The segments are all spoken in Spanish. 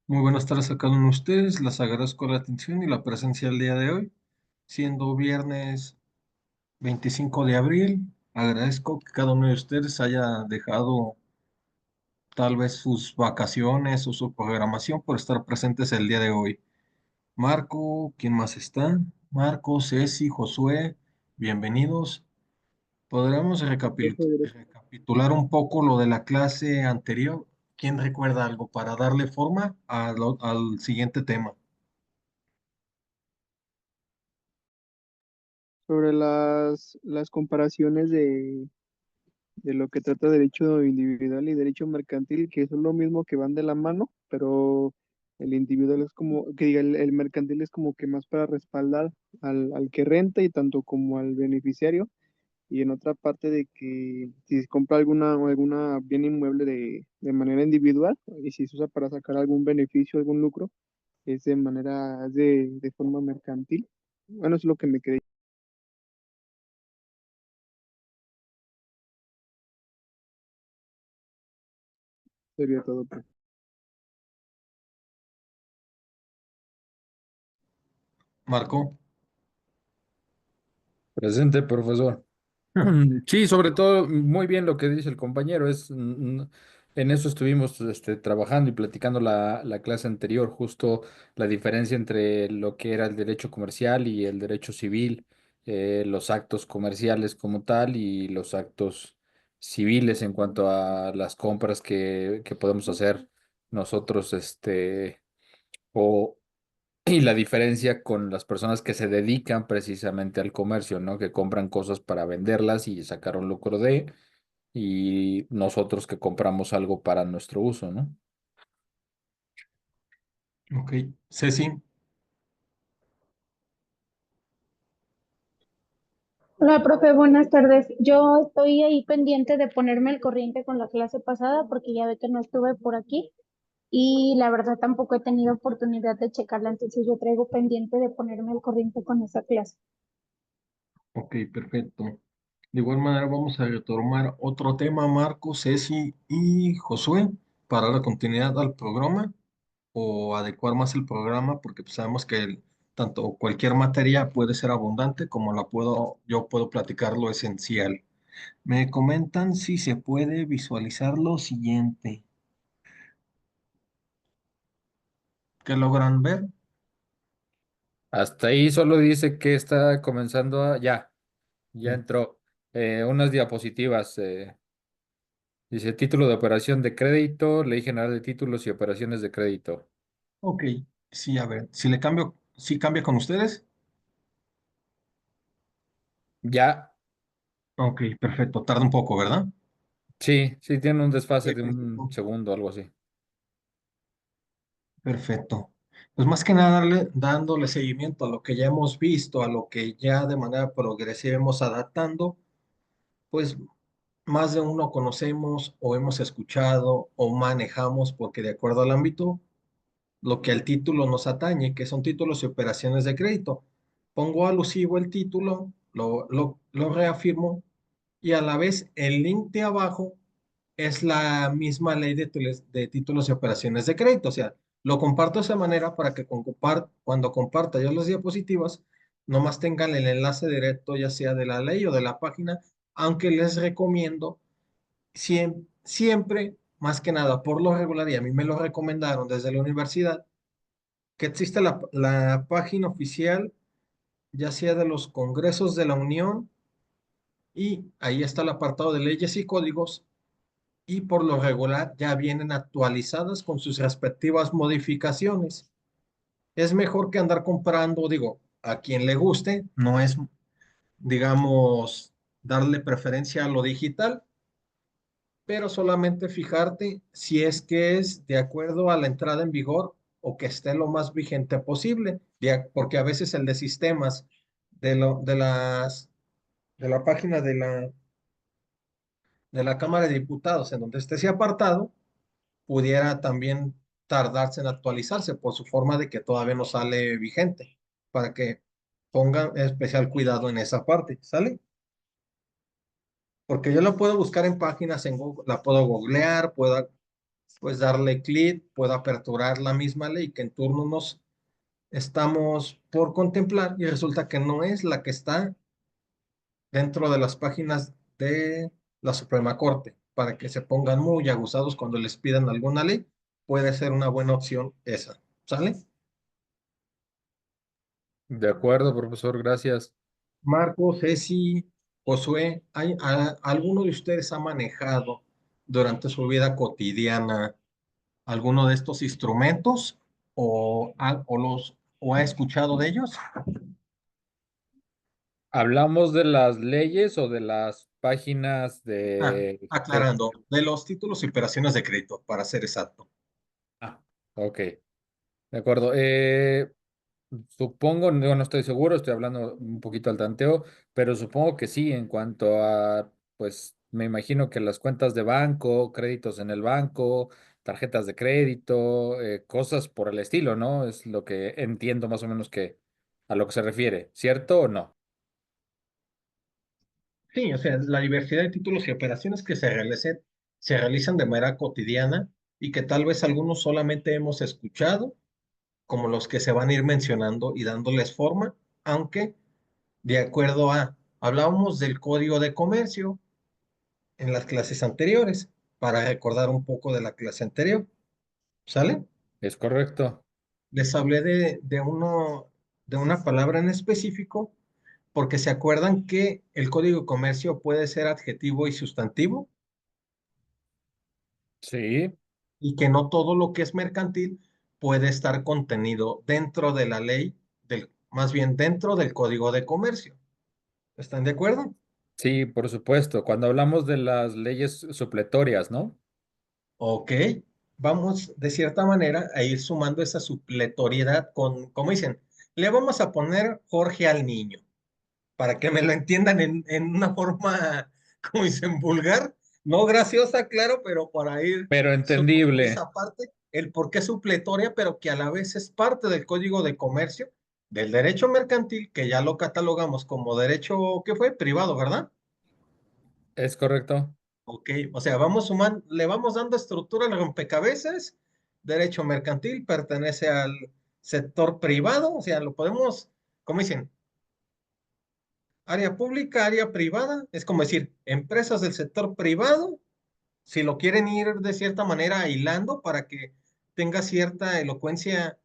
Muy buenas tardes a cada uno de ustedes. Les agradezco la atención y la presencia el día de hoy, siendo viernes 25 de abril. Agradezco que cada uno de ustedes haya dejado tal vez sus vacaciones o su programación por estar presentes el día de hoy. Marco, ¿quién más está? Marco, Ceci, Josué, bienvenidos. ¿Podríamos recapitular un poco lo de la clase anterior? ¿Quién recuerda algo para darle forma al siguiente tema? Sobre las comparaciones de lo que trata derecho individual y derecho mercantil, que son lo mismo, que van de la mano, pero el individual es como, que diga, el mercantil es como que más para respaldar al que renta y tanto como al beneficiario, y en otra parte de que si se compra alguna bien inmueble de manera individual y si se usa para sacar algún beneficio, algún lucro, es de manera, es de forma mercantil. Bueno, es lo que me quedé. Sería todo, pues. Marco. Presente, profesor. Sí, sobre todo, muy bien lo que dice el compañero. En eso estuvimos trabajando y platicando la clase anterior, justo la diferencia entre lo que era el derecho comercial y el derecho civil, los actos comerciales como tal y los actos civiles en cuanto a las compras que podemos hacer nosotros, o y la diferencia con las personas que se dedican precisamente al comercio, ¿no? Que compran cosas para venderlas y sacar un lucro y nosotros que compramos algo para nuestro uso, ¿no? Ok, Ceci, Hola, profe, buenas tardes. Yo estoy ahí pendiente de ponerme al corriente con la clase pasada porque ya ve que no estuve por aquí y la verdad tampoco he tenido oportunidad de checarla, entonces yo traigo pendiente de ponerme al corriente con esa clase. ok, perfecto. De igual manera vamos a retomar otro tema, Marco, Ceci y Josué, para dar continuidad al programa o adecuar más el programa, porque pues, sabemos que tanto cualquier materia puede ser abundante como yo puedo platicar lo esencial. Me comentan si se puede visualizar lo siguiente. ¿Qué logran ver? Hasta ahí solo dice que está comenzando ya Sí. entró. Unas diapositivas. Dice título de operación de crédito, Ley General de Títulos y Operaciones de Crédito. Ok, sí, a ver, si le cambio, si cambia con ustedes. Ya, Ok, perfecto. Tarda un poco, ¿verdad? sí, tiene un Ok, desfase de un perfecto. segundo, algo así. Perfecto. Pues más que nada dándole seguimiento a lo que ya hemos visto, a lo que ya de manera progresiva hemos adaptando, pues más de uno conocemos o hemos escuchado o manejamos, porque de acuerdo al ámbito, lo que al título nos atañe, que son títulos y operaciones de crédito. Pongo alusivo el título, lo reafirmo y a la vez el link de abajo es la misma ley de títulos y operaciones de crédito. O sea, lo comparto de esa manera para que cuando comparta yo las diapositivas, nomás tengan el enlace directo, ya sea de la ley o de la página, aunque les recomiendo siempre, más que nada, por lo regular, y a mí me lo recomendaron desde la universidad, que existe la página oficial, ya sea de los congresos de la Unión, y ahí está el apartado de leyes y códigos, y por lo regular ya vienen actualizadas con sus respectivas modificaciones. Es mejor que andar comprando, digo, a quien le guste, no es, digamos, darle preferencia a lo digital, pero solamente fijarte si es que es de acuerdo a la entrada en vigor o que esté lo más vigente posible, porque a veces el de sistemas de la página de la Cámara de Diputados, en donde esté ese apartado, pudiera también tardarse en actualizarse por su forma de que todavía no sale vigente, para que pongan especial cuidado en esa parte, ¿sale? Porque yo la puedo buscar en páginas en Google, la puedo googlear, puedo pues darle clic, puedo aperturar la misma ley que en turno nos estamos por contemplar y resulta que no es la que está dentro de las páginas de la Suprema Corte, para que se pongan muy aguzados cuando les pidan alguna ley, puede ser una buena opción esa. ¿Sale? De acuerdo, profesor, gracias. Marco, Ceci, Josué, ¿alguno de ustedes ha manejado durante su vida cotidiana alguno de estos instrumentos o ha escuchado de ellos? ¿Hablamos de las leyes o de las páginas de Aclarando, crédito? de los títulos y operaciones de crédito, para ser exacto. Ah, ok, de acuerdo. Supongo, no estoy seguro, estoy hablando un poquito al tanteo, pero supongo que sí, en cuanto a, pues me imagino que las cuentas de banco, créditos en el banco, tarjetas de crédito, cosas por el estilo, ¿no? Es lo que entiendo más o menos que a lo que se refiere, ¿cierto o no? Sí, o sea, la diversidad de títulos y operaciones que se realizan de manera cotidiana y que tal vez algunos solamente hemos escuchado, como los que se van a ir mencionando y dándoles forma, aunque de acuerdo hablábamos del código de comercio en las clases anteriores, para recordar un poco de la clase anterior, ¿sale? ¿Es correcto? Les hablé de una palabra en específico, porque se acuerdan que el código de comercio puede ser adjetivo y sustantivo, Sí, y que no todo lo que es mercantil puede estar contenido dentro de la ley, más bien dentro del código de comercio. ¿Están de acuerdo? sí, por supuesto. Cuando hablamos de las leyes supletorias, ¿no? Ok, vamos de cierta manera a ir sumando esa supletoriedad con, como dicen, le vamos a poner Jorge al niño, para que me lo entiendan en una forma, como dicen, vulgar, no graciosa, claro, pero para ir Pero sumando entendible. esa parte, el por qué supletoria, pero que a la vez es parte del Código de Comercio, del derecho mercantil, que ya lo catalogamos como derecho, ¿qué fue? Privado, ¿verdad? ¿Es correcto? Ok, o sea, vamos sumando, le vamos dando estructura al rompecabezas. Derecho mercantil pertenece al sector privado, o sea, lo podemos, como dicen, área pública, área privada, es como decir, empresas del sector privado, si lo quieren ir de cierta manera hilando para que tenga cierta elocuencia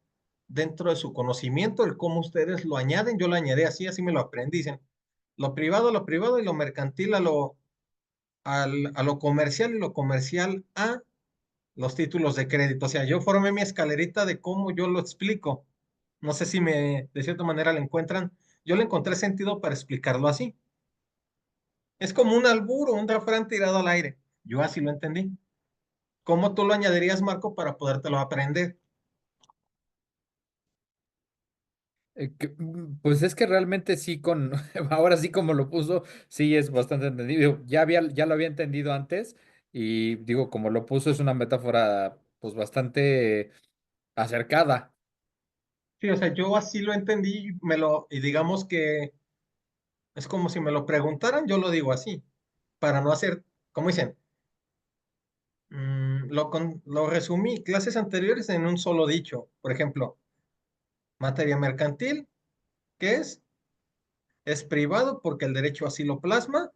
dentro de su conocimiento, el cómo ustedes lo añaden, yo lo añadí así, así me lo aprendí, dicen, lo privado y lo mercantil a lo comercial y lo comercial a los títulos de crédito. O sea, yo formé mi escalerita de cómo yo lo explico. No sé si de cierta manera le encuentran. Yo le encontré sentido para explicarlo así. Es como un albur o un refrán tirado al aire. Yo así lo entendí. ¿Cómo tú lo añadirías, Marco, para podértelo aprender? Pues es que realmente sí, ahora sí como lo puso, sí es bastante entendido. Ya lo había entendido antes y digo, como lo puso, es una metáfora pues bastante acercada. Sí, o sea, yo así lo entendí y digamos que es como si me lo preguntaran, yo lo digo así, para no hacer, como dicen, lo resumí, clases anteriores en un solo dicho. Por ejemplo, materia mercantil, ¿qué es? Es privado porque el derecho así lo plasma,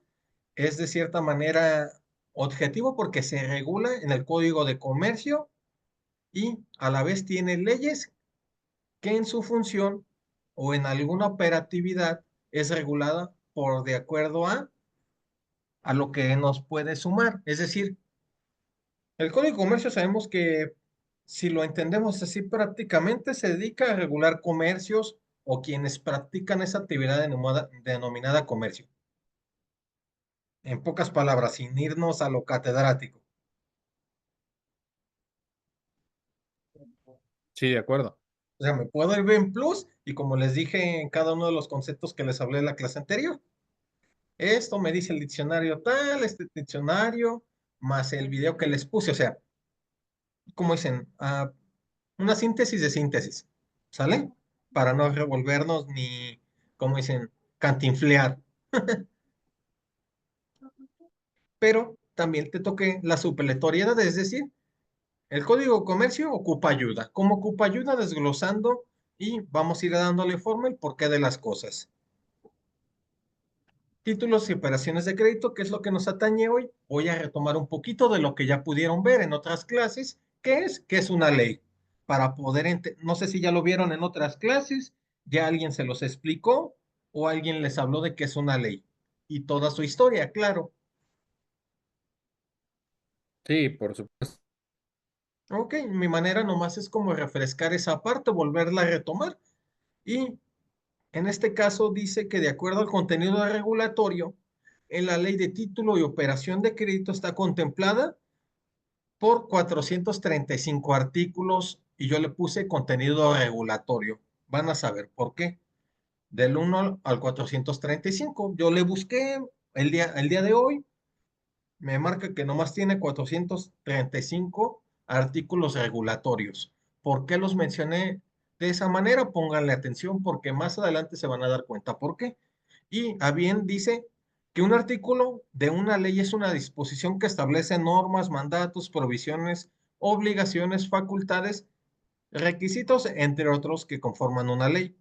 es de cierta manera objetivo porque se regula en el Código de Comercio y a la vez tiene leyes que en su función o en alguna operatividad es regulada por de acuerdo a lo que nos puede sumar. Es decir, el Código de Comercio sabemos que si lo entendemos así prácticamente se dedica a regular comercios o quienes practican esa actividad denominada comercio. En pocas palabras, sin irnos a lo catedrático. Sí, de acuerdo. O sea, me puedo ir en plus y como les dije en cada uno de los conceptos que les hablé en la clase anterior, esto me dice el diccionario tal, este diccionario, más el video que les puse, o sea, como dicen, una síntesis de síntesis, ¿sale? Para no revolvernos ni, como dicen, cantinflear. Pero también te toqué la supletoriedad, es decir, El código de comercio ocupa ayuda. Como ocupa ayuda, desglosando y vamos a ir dándole forma el porqué de las cosas. Títulos y operaciones de crédito, que es lo que nos atañe hoy. Voy a retomar un poquito de lo que ya pudieron ver en otras clases, que es una ley. Para poder, no sé si ya lo vieron en otras clases, ya alguien se los explicó o alguien les habló de qué es una ley. Y toda su historia, claro. Sí, por supuesto. Ok, mi manera nomás es como refrescar esa parte, volverla a retomar. Y en este caso dice que de acuerdo al contenido regulatorio, en la ley de título y operación de crédito está contemplada por 435 artículos y yo le puse contenido regulatorio. Van a saber por qué. Del 1 al 435. Yo le busqué el día de hoy, me marca que nomás tiene 435 artículos regulatorios. ¿Por qué los mencioné de esa manera? Pónganle atención porque más adelante se van a dar cuenta por qué. Y a bien dice que un artículo de una ley es una disposición que establece normas, mandatos, provisiones, obligaciones, facultades, requisitos, entre otros, que conforman una ley.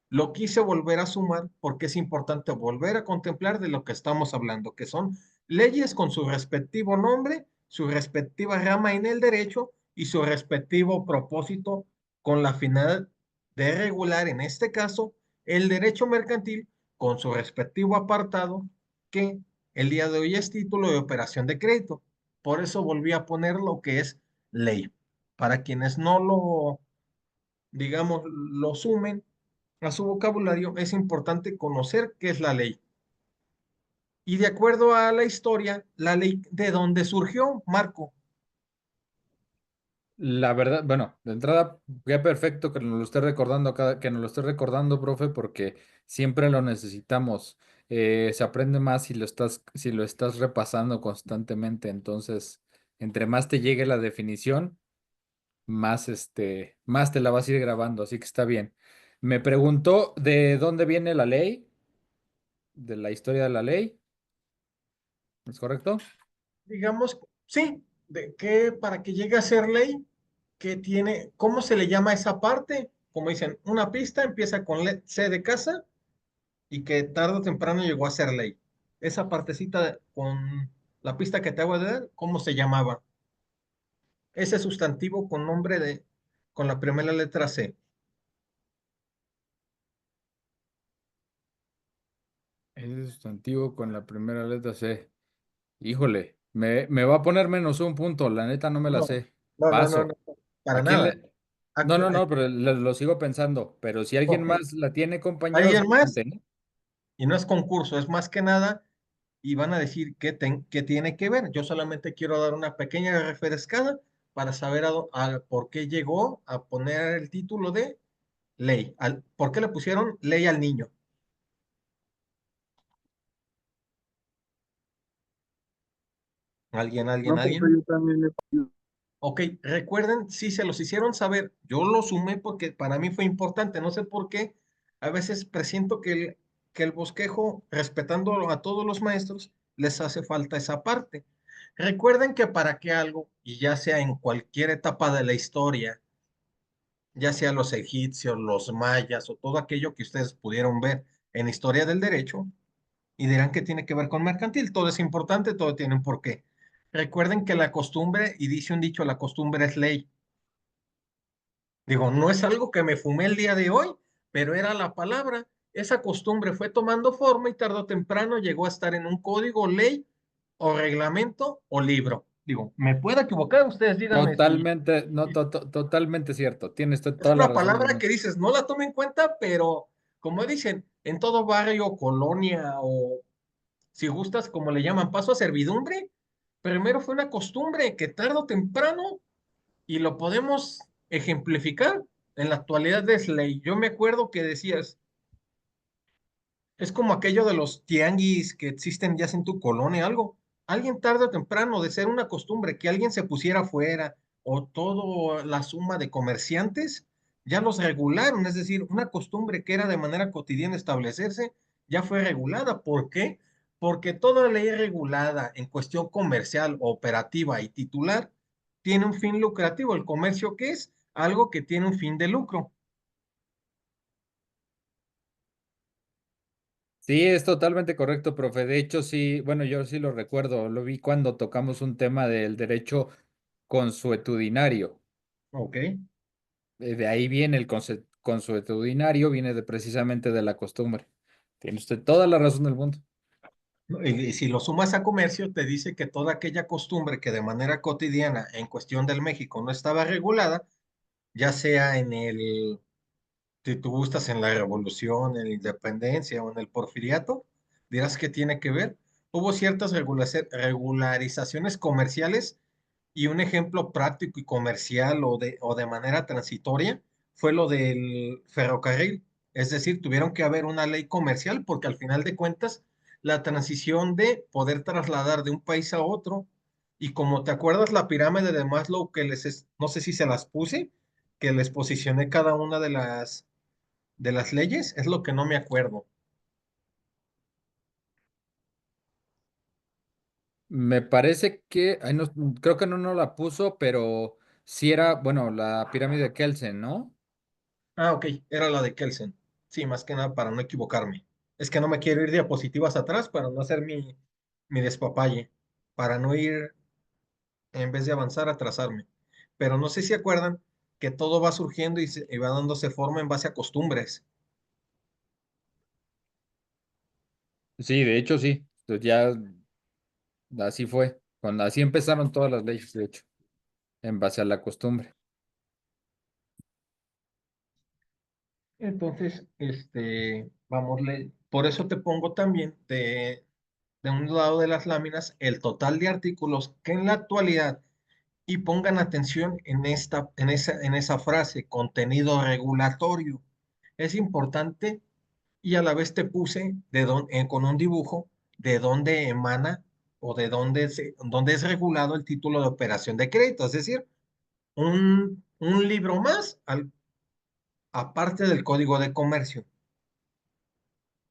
Lo quise volver a sumar porque es importante volver a contemplar de lo que estamos hablando, que son leyes con su respectivo nombre, su respectiva rama en el derecho y su respectivo propósito con la finalidad de regular, en este caso, el derecho mercantil con su respectivo apartado, que el día de hoy es título de operación de crédito. Por eso volví a poner lo que es ley. Para quienes no lo, digamos, lo sumen a su vocabulario, es importante conocer qué es la ley. Y de acuerdo a la historia, la ley de dónde surgió, Marco. La verdad, bueno, de entrada, qué perfecto que nos lo esté recordando que nos lo esté recordando, profe, porque siempre lo necesitamos. Se aprende más si lo estás repasando constantemente. Entonces, entre más te llegue la definición, más más te la vas a ir grabando, así que está bien. Me preguntó de dónde viene la ley, de la historia de la ley, ¿es correcto? Digamos, sí, de que para que llegue a ser ley, que tiene, ¿cómo se le llama esa parte? Como dicen, una pista empieza con C de casa y que tarde o temprano llegó a ser ley. Esa partecita con la pista que te hago de dar, ¿cómo se llamaba? Ese sustantivo con nombre de, con la primera letra C. Es sustantivo con la primera letra C. Híjole, me va a poner menos un punto, la neta no me la No, sé. no, Paso. para ¿A quién nada. le? No, Aquí, no, no, pero lo sigo pensando. Pero si alguien ok. más la tiene, compañeros, ¿Alguien más? adelante, ¿no? Y no es concurso, es más que nada, y van a decir qué tiene que ver. Yo solamente quiero dar una pequeña refrescada para saber por qué llegó a poner el título de ley. ¿Por qué le pusieron ley al niño? ¿Alguien, alguien, No, profe, alguien? yo también le pido. Ok, recuerden, si se los hicieron saber, yo lo sumé porque para mí fue importante, no sé por qué, a veces presiento que el bosquejo, respetando a todos los maestros, les hace falta esa parte. Recuerden que para que algo, y ya sea en cualquier etapa de la historia, ya sea los egipcios, los mayas o todo aquello que ustedes pudieron ver en historia del derecho, y dirán que tiene que ver con mercantil. Todo es importante, todo tiene un porqué. Recuerden que la costumbre, y dice un dicho, la costumbre es ley. Digo, no es algo que me fumé el día de hoy, pero era la palabra. Esa costumbre fue tomando forma y tarde o temprano llegó a estar en un código, ley o reglamento o libro. Digo, me puedo equivocar, ustedes díganme si Totalmente, no, totalmente cierto. Tienes es toda la una razón del palabra que mundo. dices, no la tome en cuenta, pero como dicen, en todo barrio, colonia o si gustas, como le llaman, paso a servidumbre, primero fue una costumbre que tarde o temprano, y lo podemos ejemplificar en la actualidad de ley. Yo me acuerdo que decías, es como aquello de los tianguis que existen ya en tu colonia, algo. Alguien tarde o temprano, de ser una costumbre que alguien se pusiera afuera o toda la suma de comerciantes, ya los regularon. Es decir, una costumbre que era de manera cotidiana establecerse, ya fue regulada. ¿Por qué? Porque toda ley regulada en cuestión comercial, operativa y titular tiene un fin lucrativo. ¿El comercio qué es? Algo que tiene un fin de lucro. Sí, es totalmente correcto, profe. De hecho, sí, bueno, yo sí lo recuerdo, lo vi cuando tocamos un tema del derecho consuetudinario. Ok. De ahí viene el consuetudinario, viene precisamente de la costumbre. Tiene usted toda la razón del mundo. ¿No? Y si lo sumas a comercio, te dice que toda aquella costumbre que de manera cotidiana en cuestión del México no estaba regulada, ya sea si tú gustas en la Revolución, en la Independencia o en el Porfiriato, dirás que tiene que ver. Hubo ciertas regularizaciones comerciales y un ejemplo práctico y comercial o de manera transitoria fue lo del ferrocarril. Es decir, tuvieron que haber una ley comercial porque al final de cuentas la transición de poder trasladar de un país a otro y como te acuerdas la pirámide de Maslow no sé si se las puse, que les posicioné cada una de las leyes, es lo que no me acuerdo. Me parece que, ay, no, creo que no la puso, pero sí era, bueno, la pirámide de Kelsen, ¿no? Ah, ok, era la de Kelsen. Sí, más que nada para no equivocarme. Es que no me quiero ir diapositivas atrás para no hacer mi despapalle, para no ir, en vez de avanzar, atrasarme. Pero no sé si acuerdan que todo va surgiendo y va dándose forma en base a costumbres. Sí, de hecho sí. Pues ya así fue. Cuando así empezaron todas las leyes, de hecho, en base a la costumbre. Entonces, vamos, por eso te pongo también de un lado de las láminas el total de artículos que en la actualidad y pongan atención en esa frase, contenido regulatorio. Es importante y a la vez te puse con un dibujo de dónde emana o de dónde es regulado el título de operación de crédito, es decir, un libro más aparte del Código de Comercio.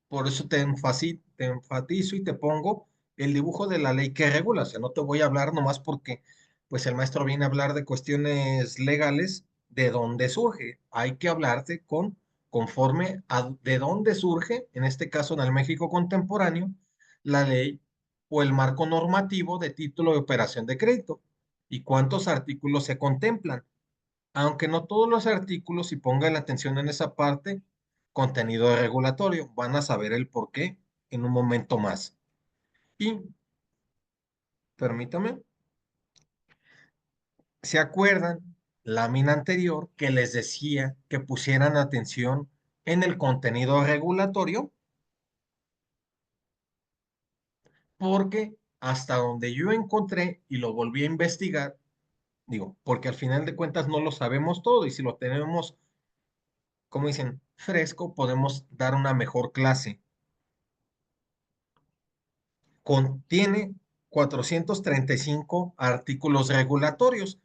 Por eso te enfatizo y te pongo el dibujo de la ley que regula. O sea, no te voy a hablar nomás porque pues el maestro viene a hablar de cuestiones legales de dónde surge. Hay que hablarte conforme a de dónde surge, en este caso en el México contemporáneo, la ley o el marco normativo de título de operación de crédito y cuántos artículos se contemplan aunque no todos los artículos, y pongan la atención en esa parte, contenido regulatorio, van a saber el por qué en un momento más. Y permítame, ¿se acuerdan lámina anterior que les decía que pusieran atención en el contenido regulatorio? Porque hasta donde yo encontré y lo volví a investigar, digo, porque al final de cuentas no lo sabemos todo y si lo tenemos, como dicen, fresco, podemos dar una mejor clase. Contiene 435 artículos regulatorios,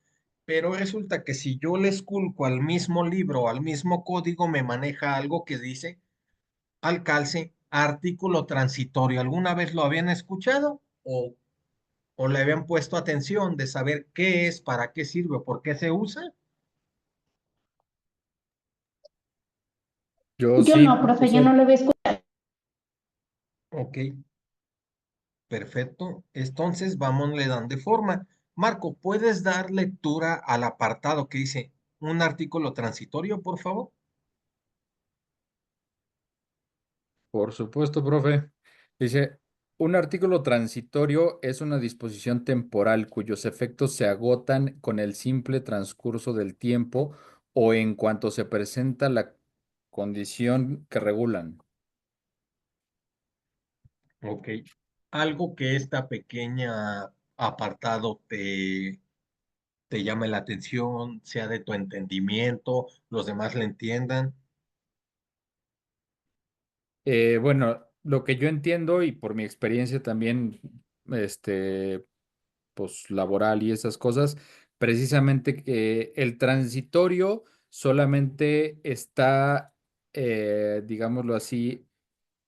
pero resulta que si yo le esculco al mismo libro, al mismo código, me maneja algo que dice al calce artículo transitorio. ¿Alguna vez lo habían escuchado o le habían puesto atención de saber qué es, para qué sirve, por qué se usa? Yo Yo sí, no, profe, yo no profesor. lo había escuchado. Ok, perfecto. Entonces vamos le dando forma. Marco, ¿puedes dar lectura al apartado que dice un artículo transitorio, por favor? Por supuesto, profe. Dice, un artículo transitorio es una disposición temporal cuyos efectos se agotan con el simple transcurso del tiempo o en cuanto se presenta la condición que regulan. Ok. Algo que esta pequeña apartado te llame la atención, sea de tu entendimiento, los demás le entiendan. Bueno, lo que yo entiendo y por mi experiencia también, este, pues laboral y esas cosas, precisamente que el transitorio solamente está, digámoslo así,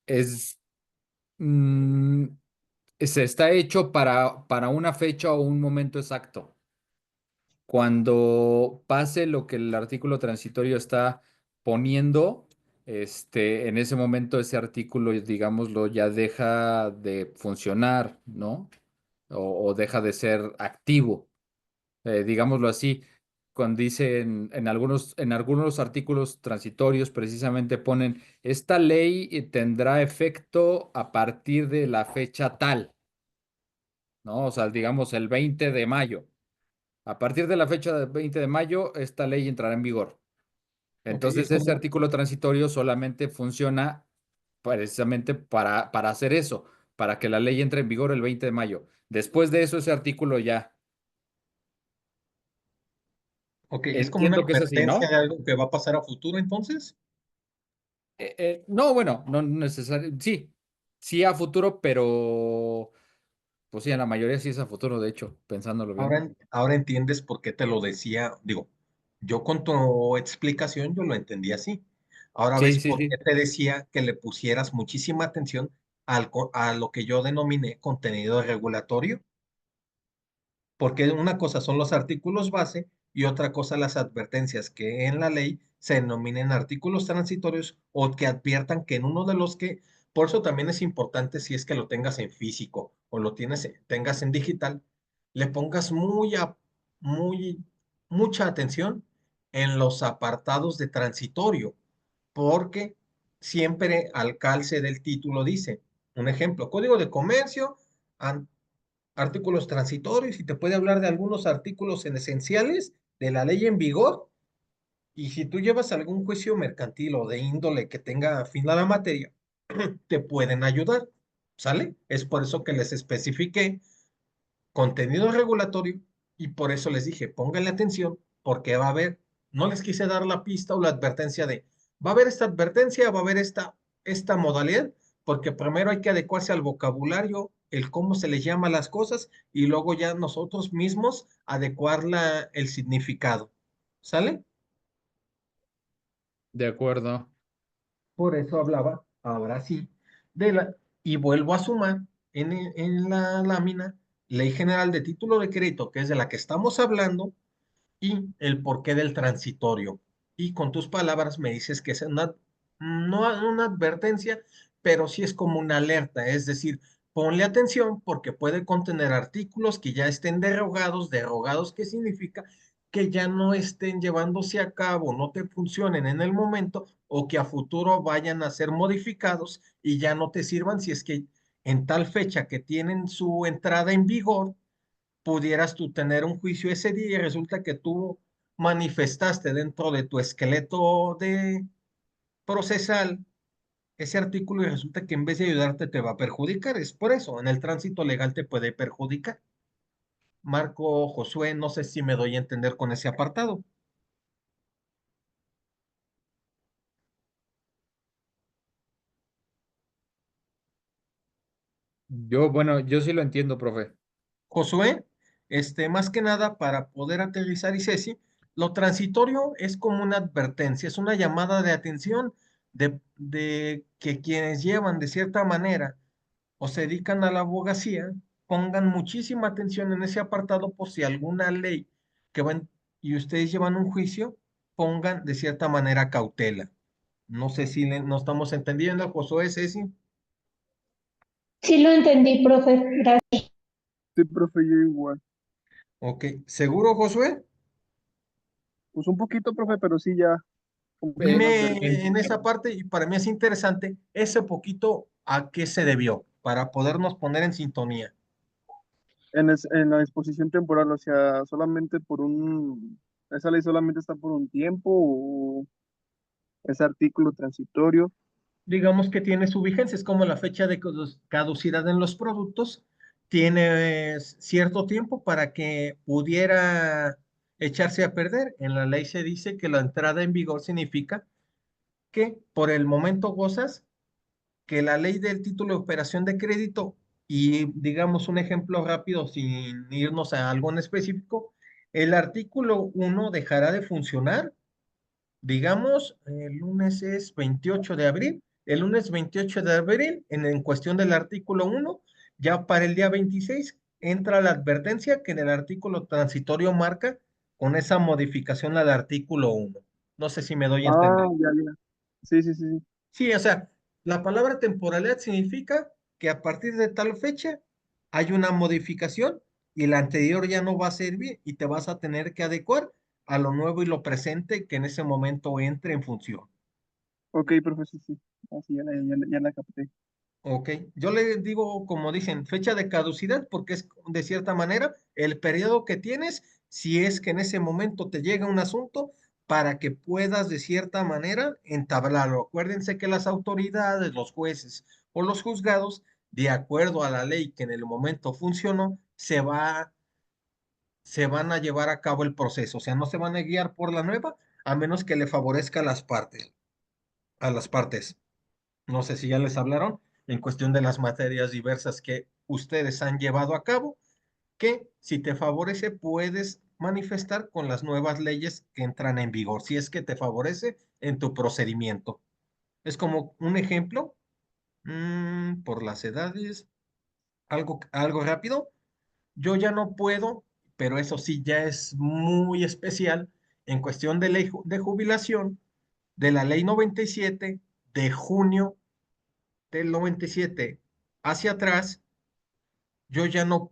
es, mm, se está hecho para una fecha o un momento exacto. cuando pase lo que el artículo transitorio está poniendo, en ese momento ese artículo, digámoslo, ya deja de funcionar, ¿no? O deja de ser activo, digámoslo así. Cuando dicen en algunos artículos transitorios, precisamente ponen, esta ley tendrá efecto a partir de la fecha tal, ¿no? O sea, digamos el 20 de mayo. A partir de la fecha del 20 de mayo, esta ley entrará en vigor. Ok, es Entonces, ese como, artículo transitorio solamente funciona precisamente para hacer eso, para que la ley entre en vigor el 20 de mayo. Después de eso, ese artículo ya. ok, es como una Entiendo que es así, advertencia de ¿no? algo que va a pasar a futuro, entonces. No, bueno, no necesariamente. Sí, sí a futuro, pero pues sí, en la mayoría sí es a futuro, de hecho, pensándolo bien. Ahora entiendes por qué te lo decía. Digo, yo con tu explicación yo lo entendí así. Ahora Sí, ves sí, por qué sí. te decía que le pusieras muchísima atención a lo que yo denominé contenido regulatorio. Porque una cosa son los artículos base y otra cosa las advertencias que en la ley se denominen artículos transitorios o que adviertan que en uno de los que, por eso también es importante si es que lo tengas en físico o lo tengas en digital, le pongas muy, mucha atención en los apartados de transitorio, porque siempre al calce del título dice, un ejemplo, Código de Comercio, artículos transitorios y te puede hablar de algunos artículos en esenciales de la ley en vigor. Y si tú llevas algún juicio mercantil o de índole que tenga fin a la materia, te pueden ayudar, ¿sale? Es por eso que les especifiqué contenido regulatorio y por eso les dije, pónganle atención porque va a haber, no les quise dar la pista o la advertencia de, va a haber esta advertencia, va a haber esta modalidad, porque primero hay que adecuarse al vocabulario, el cómo se les llama las cosas y luego ya nosotros mismos adecuar el significado, ¿sale? De acuerdo. Por eso hablaba, ahora sí, y vuelvo a sumar en la lámina, Ley General de Título de Crédito, que es de la que estamos hablando, y el porqué del transitorio. Y con tus palabras me dices que es no una advertencia, pero sí es como una alerta, es decir, ponle atención porque puede contener artículos que ya estén derogados. ¿Derogados qué significa? Que ya no estén llevándose a cabo, no te funcionen en el momento o que a futuro vayan a ser modificados y ya no te sirvan si es que en tal fecha que tienen su entrada en vigor pudieras tú tener un juicio ese día y resulta que tú manifestaste dentro de tu esqueleto de procesal ese artículo y resulta que en vez de ayudarte te va a perjudicar. Es por eso, en el tránsito legal te puede perjudicar. Marco, Josué, no sé si me doy a entender con ese apartado. Bueno, yo sí lo entiendo, profe. Josué, más que nada para poder aterrizar y Ceci, lo transitorio es como una advertencia, es una llamada de atención de que quienes llevan de cierta manera o se dedican a la abogacía, pongan muchísima atención en ese apartado por si alguna ley que van y ustedes llevan un juicio, pongan de cierta manera cautela. No sé si no estamos entendiendo, Josué, Ceci. Sí lo entendí, profe. Gracias. Sí, profe, yo igual. Ok, ¿seguro, Josué? Pues un poquito, profe, pero sí ya como que una Dime advertencia. en esa parte, y para mí es interesante, ese poquito a qué se debió, para podernos poner en sintonía. En la disposición temporal, o sea, solamente esa ley solamente está por un tiempo o ese artículo transitorio. Digamos que tiene su vigencia, es como la fecha de caducidad en los productos, tiene cierto tiempo para que pudiera echarse a perder. En la ley se dice que la entrada en vigor significa que por el momento gozas que la ley del título de operación de crédito y digamos un ejemplo rápido sin irnos a algo en específico, el artículo 1 dejará de funcionar, digamos, el lunes es 28 de abril, el lunes 28 de abril, en cuestión del artículo 1 ya para el día 26 entra la advertencia que en el artículo transitorio marca con esa modificación al artículo 1. No sé si me doy a Ah, entender. ya, ya. Sí, sí, sí, sí. Sí, o sea, la palabra temporalidad significa que a partir de tal fecha hay una modificación y la anterior ya no va a servir y te vas a tener que adecuar a lo nuevo y lo presente que en ese momento entre en función. Ok, profesor, sí. Así ya la capté. Ok, yo le digo, como dicen, fecha de caducidad porque es de cierta manera el periodo que tienes si es que en ese momento te llega un asunto para que puedas de cierta manera entablarlo. Acuérdense que las autoridades, los jueces o los juzgados, de acuerdo a la ley que en el momento funcionó, se van a llevar a cabo el proceso. O sea, no se van a guiar por la nueva a menos que le favorezca a las partes, a las partes. No sé si ya les hablaron en cuestión de las materias diversas que ustedes han llevado a cabo, que si te favorece puedes manifestar con las nuevas leyes que entran en vigor, si es que te favorece en tu procedimiento. Es como un ejemplo, por las edades, algo rápido. Yo ya no puedo, pero eso sí ya es muy especial en cuestión de ley de jubilación de la ley 97 de junio del 97 hacia atrás, yo ya no,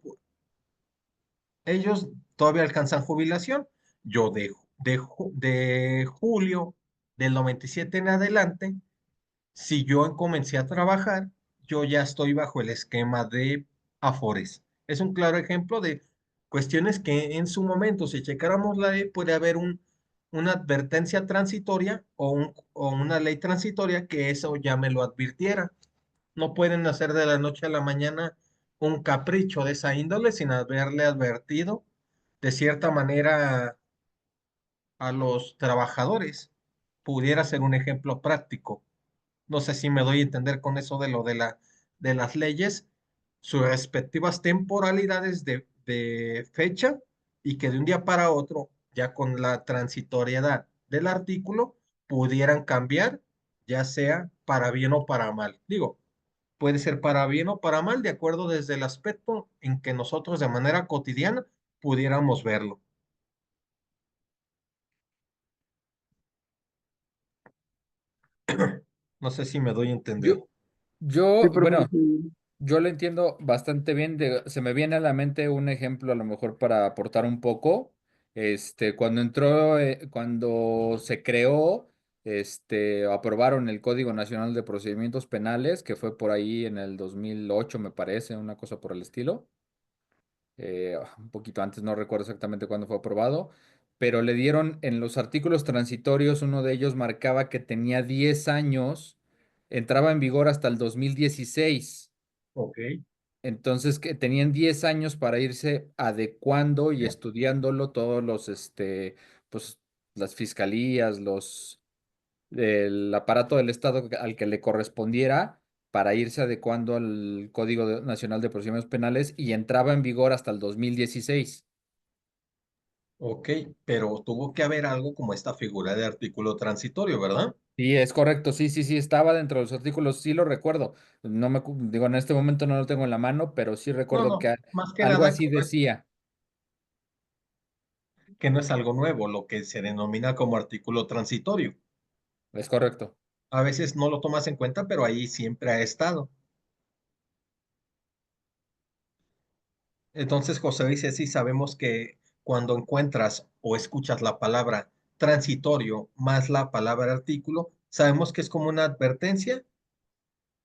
ellos todavía alcanzan jubilación. Yo de julio del 97 en adelante, si yo comencé a trabajar, yo ya estoy bajo el esquema de Afores. Es un claro ejemplo de cuestiones que en su momento, si checáramos la ley, puede haber una advertencia transitoria o una ley transitoria que eso ya me lo advirtiera. No pueden hacer de la noche a la mañana un capricho de esa índole sin haberle advertido de cierta manera a los trabajadores. Pudiera ser un ejemplo práctico. No sé si me doy a entender con eso de lo de las leyes, sus respectivas temporalidades de fecha y que de un día para otro, ya con la transitoriedad del artículo, pudieran cambiar, ya sea para bien o para mal. Digo, puede ser para bien o para mal, de acuerdo desde el aspecto en que nosotros de manera cotidiana pudiéramos verlo. No sé si me doy a entender. Yo, Sí, yo, profesor, bueno, sí. yo lo entiendo bastante bien. Se me viene a la mente un ejemplo, a lo mejor para aportar un poco. Cuando entró, cuando se creó, aprobaron el Código Nacional de Procedimientos Penales, que fue por ahí en el 2008, me parece, una cosa por el estilo. Un poquito antes, no recuerdo exactamente cuándo fue aprobado, pero le dieron en los artículos transitorios, uno de ellos marcaba que tenía 10 años, entraba en vigor hasta el 2016. Ok, Entonces, que tenían 10 años para irse adecuando y estudiándolo todos pues, las fiscalías, el aparato del Estado al que le correspondiera para irse adecuando al Nacional de Procedimientos Penales y entraba en vigor hasta el 2016. ok, pero tuvo que haber algo como esta figura de artículo transitorio, ¿verdad? Sí, es correcto, sí, sí, sí, estaba dentro de los artículos, sí lo recuerdo. No digo, en este momento no lo tengo en la mano, pero sí No, recuerdo no, que más que algo nada así decía. que no es algo nuevo, lo que se denomina como artículo transitorio. Es correcto. A veces no lo tomas en cuenta, pero ahí siempre ha estado. Entonces, José dice, sí, sabemos que cuando encuentras o escuchas la palabra transitorio más la palabra artículo, sabemos que es como una advertencia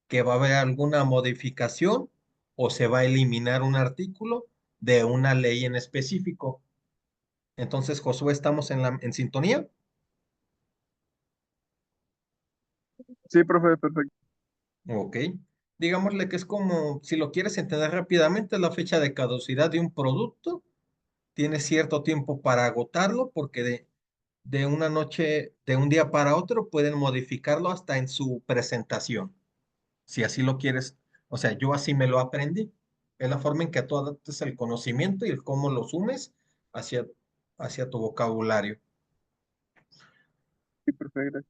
que va a haber alguna modificación o se va a eliminar un artículo de una ley en específico. Entonces, Josué, ¿estamos en sintonía? Sí, profe, perfecto. Ok. Digámosle que es como, si lo quieres entender rápidamente, la fecha de caducidad de un producto. Tienes cierto tiempo para agotarlo porque de una noche, de un día para otro, pueden modificarlo hasta en su presentación, si así lo quieres. O sea, yo así me lo aprendí. Es la forma en que tú adaptes el conocimiento y el cómo lo sumes hacia, hacia tu vocabulario. Sí, perfecto.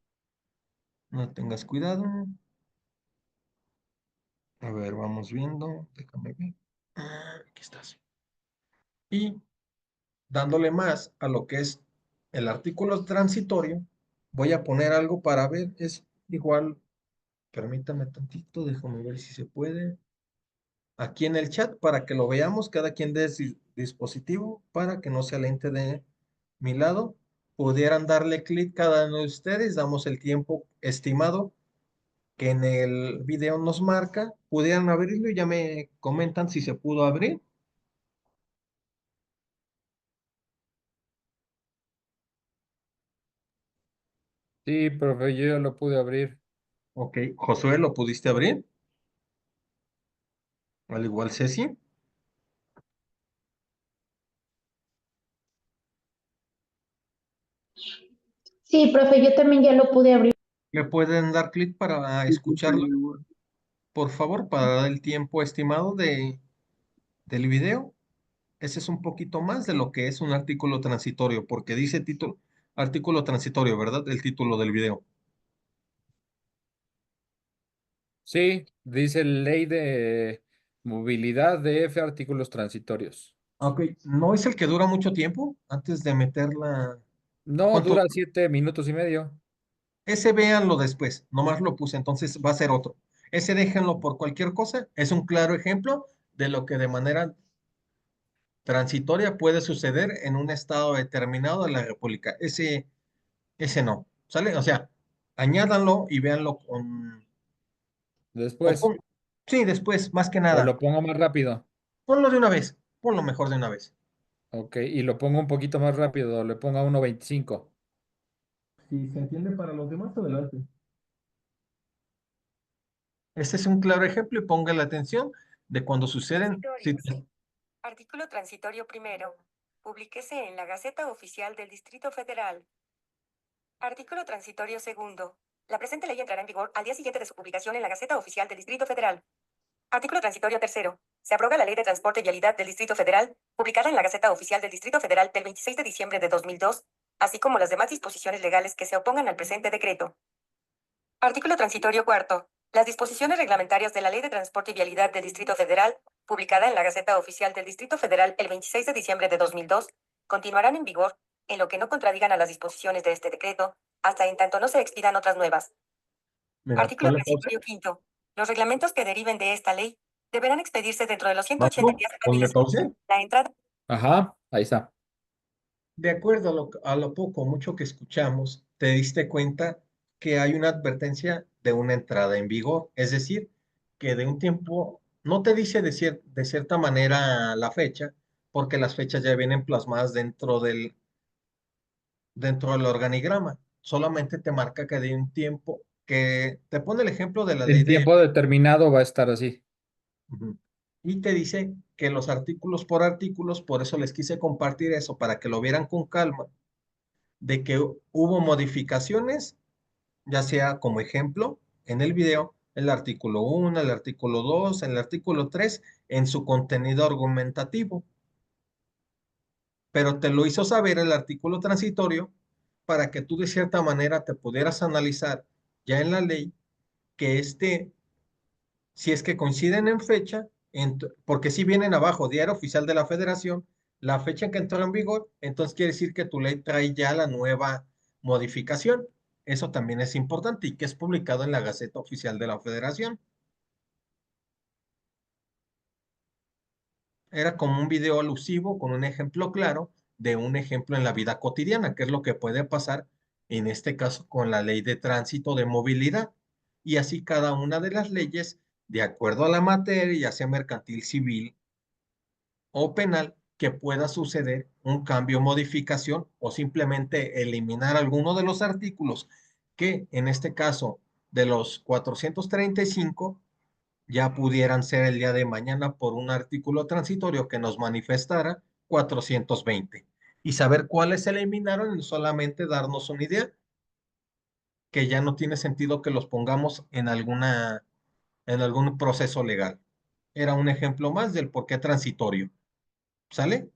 No tengas cuidado. A ver, vamos viendo. Déjame ver. Aquí estás. Y dándole más a lo que es el artículo transitorio, voy a poner algo para ver, es igual, permítame tantito, déjame ver si se puede, aquí en el chat para que lo veamos, cada quien de su dispositivo, para que no se alente de mi lado, pudieran darle clic cada uno de ustedes, damos el tiempo estimado que en el video nos marca, pudieran abrirlo y ya me comentan si se pudo abrir. Sí, profe, yo ya lo pude abrir. Ok, Josué, ¿lo pudiste abrir? Al igual Ceci. Sí, profe, yo también ya lo pude abrir. ¿Me pueden dar clic para Sí, profe, escucharlo, igual. por favor, para dar el tiempo estimado del video? Ese es un poquito más de lo que es un artículo transitorio, porque dice título, artículo transitorio, ¿verdad? El título del video. Sí, dice ley de movilidad de F artículos transitorios. Ok, ¿no es el que dura mucho tiempo antes de meterla? No, ¿Cuánto? dura 7 minutos y medio. Ese véanlo después, nomás lo puse, entonces va a ser otro. Ese déjenlo por cualquier cosa, es un claro ejemplo de lo que de manera transitoria puede suceder en un estado determinado de la República. Ese no, ¿sale? O sea, añádanlo y véanlo o Después, pon- sí, después, más que o nada, lo pongo más rápido. ponlo de una vez, ponlo mejor de una vez. Ok, y lo pongo un poquito más rápido, le pongo a 1.25. Si se entiende para los demás, adelante. Este es un claro ejemplo y ponga la atención de cuando suceden Transitorios. Artículo transitorio primero. Publíquese en la Gaceta Oficial del Distrito Federal. Artículo transitorio segundo. La presente ley entrará en vigor al día siguiente de su publicación en la Gaceta Oficial del Distrito Federal. Artículo transitorio tercero. Se abroga la Ley de Transporte y Vialidad del Distrito Federal, publicada en la Gaceta Oficial del Distrito Federal del 26 de diciembre de 2002, así como las demás disposiciones legales que se opongan al presente decreto. Artículo transitorio cuarto. Las disposiciones reglamentarias de la Ley de Transporte y Vialidad del Distrito Federal, publicada en la Gaceta Oficial del Distrito Federal el 26 de diciembre de 2002, continuarán en vigor, en lo que no contradigan a las disposiciones de este decreto, hasta en tanto no se expidan otras nuevas. Mira, Artículo ponle pausa. transitorio quinto. Los reglamentos que deriven de esta ley deberán expedirse dentro de los 180 Marco, días ponle hábiles. pausa. La entrada. Ajá, ahí está. De acuerdo a lo poco, mucho que escuchamos, te diste cuenta que hay una advertencia de una entrada en vigor, es decir, que de un tiempo, no te dice de cierta manera la fecha, porque las fechas ya vienen plasmadas dentro del organigrama, solamente te marca que de un tiempo, que te pone el ejemplo de la ley En de... tiempo determinado va a estar así. Ujú. Y te dice que los artículos por artículos, por eso les quise compartir eso, para que lo vieran con calma de que hubo modificaciones, ya sea como ejemplo en el video, el artículo 1, el artículo 2, el artículo 3, en su contenido argumentativo, pero te lo hizo saber el artículo transitorio para que tú de cierta manera te pudieras analizar ya en la ley que si es que coinciden en fecha, porque si vienen abajo, Diario Oficial de la Federación, la fecha en que entró en vigor, entonces quiere decir que tu ley trae ya la nueva modificación. Eso también es importante y que es publicado en la Gaceta Oficial de la Federación. Era como un video alusivo con un ejemplo claro de un ejemplo en la vida cotidiana, que es lo que puede pasar en este caso con la ley de tránsito de movilidad. Y así cada una de las leyes, de acuerdo a la materia, ya sea mercantil, civil o penal, que pueda suceder un cambio, modificación o simplemente eliminar alguno de los artículos que en este caso de los 435 ya pudieran ser el día de mañana por un artículo transitorio que nos manifestara 420 y saber cuáles se eliminaron y solamente darnos una idea que ya no tiene sentido que los pongamos en algún proceso legal. Era un ejemplo más del por qué transitorio. ¿Sale?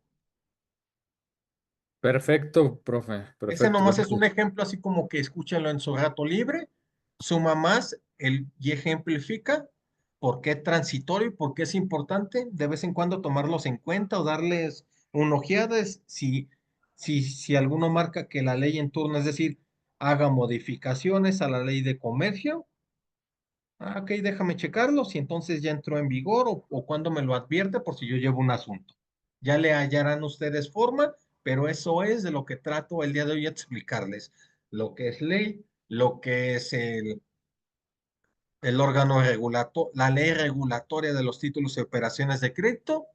Perfecto, profe. Ese Perfecto. nomás es un ejemplo así como que escúchenlo en su rato libre, suma más y ejemplifica por qué transitorio y por qué es importante de vez en cuando tomarlos en cuenta o darles Una ojeada es si alguno marca que la ley en turno, es decir, haga modificaciones a la ley de comercio. Ok, déjame checarlo, si entonces ya entró en vigor o cuando me lo advierte por si yo llevo un asunto. Ya le hallarán ustedes forma, pero eso es de lo que trato el día de hoy explicarles. Lo que es ley, lo que es el órgano regulator, la ley regulatoria de los títulos y operaciones de crédito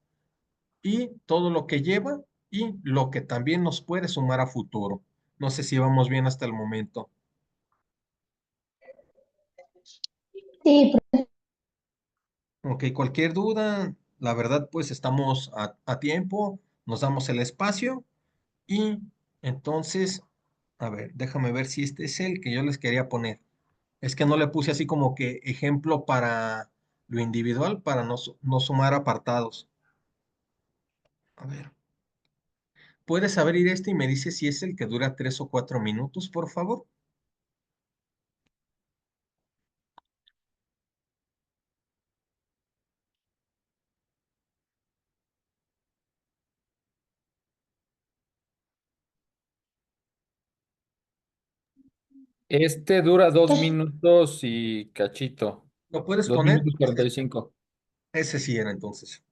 y todo lo que lleva y lo que también nos puede sumar a futuro. No sé si vamos bien hasta el momento. Sí, Ok, cualquier duda, la verdad, pues estamos a tiempo, nos damos el espacio y entonces, a ver, déjame ver si este es el que yo les quería poner. Es que no le puse así como que ejemplo para lo individual, para no sumar apartados. A ver, ¿puedes abrir este y me dices si es el que dura 3 o 4 minutos, por favor? Este dura dos pues, minutos y cachito. ¿Lo puedes Dos poner? minutos 45. Ese sí era entonces.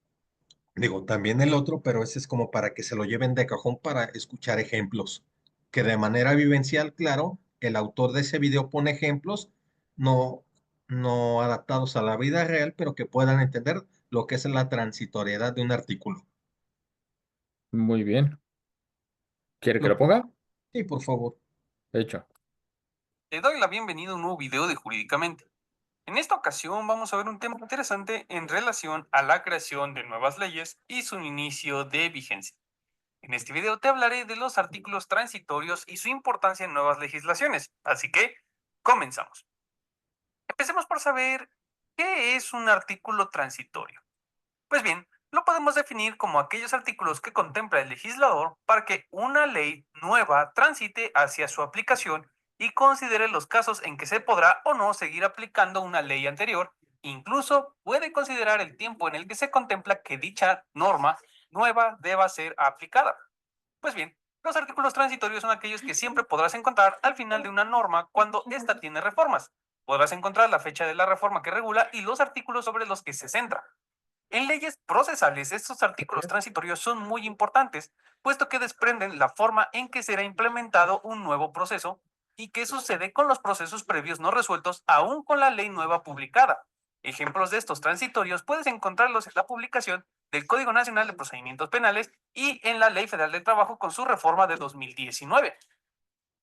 Digo, también el otro, pero ese es como para que se lo lleven de cajón para escuchar ejemplos. Que de manera vivencial, claro, el autor de ese video pone ejemplos no, no adaptados a la vida real, pero que puedan entender lo que es la transitoriedad de un artículo. Muy bien. ¿Quiere que Lo lo pu- ponga? sí, por favor. Hecho. Te doy la bienvenida a un nuevo video de Jurídicamente. En esta ocasión vamos a ver un tema interesante en relación a la creación de nuevas leyes y su inicio de vigencia. En este video te hablaré de los artículos transitorios y su importancia en nuevas legislaciones, así que comenzamos. Empecemos por saber qué es un artículo transitorio. Pues bien, lo podemos definir como aquellos artículos que contempla el legislador para que una ley nueva transite hacia su aplicación y considere los casos en que se podrá o no seguir aplicando una ley anterior. Incluso puede considerar el tiempo en el que se contempla que dicha norma nueva deba ser aplicada. Pues bien, los artículos transitorios son aquellos que siempre podrás encontrar al final de una norma cuando ésta tiene reformas. Podrás encontrar la fecha de la reforma que regula y los artículos sobre los que se centra. En leyes procesales, estos artículos transitorios son muy importantes, puesto que desprenden la forma en que será implementado un nuevo proceso y qué sucede con los procesos previos no resueltos aún con la ley nueva publicada. Ejemplos de estos transitorios puedes encontrarlos en la publicación del Código Nacional de Procedimientos Penales y en la Ley Federal del Trabajo con su reforma de 2019.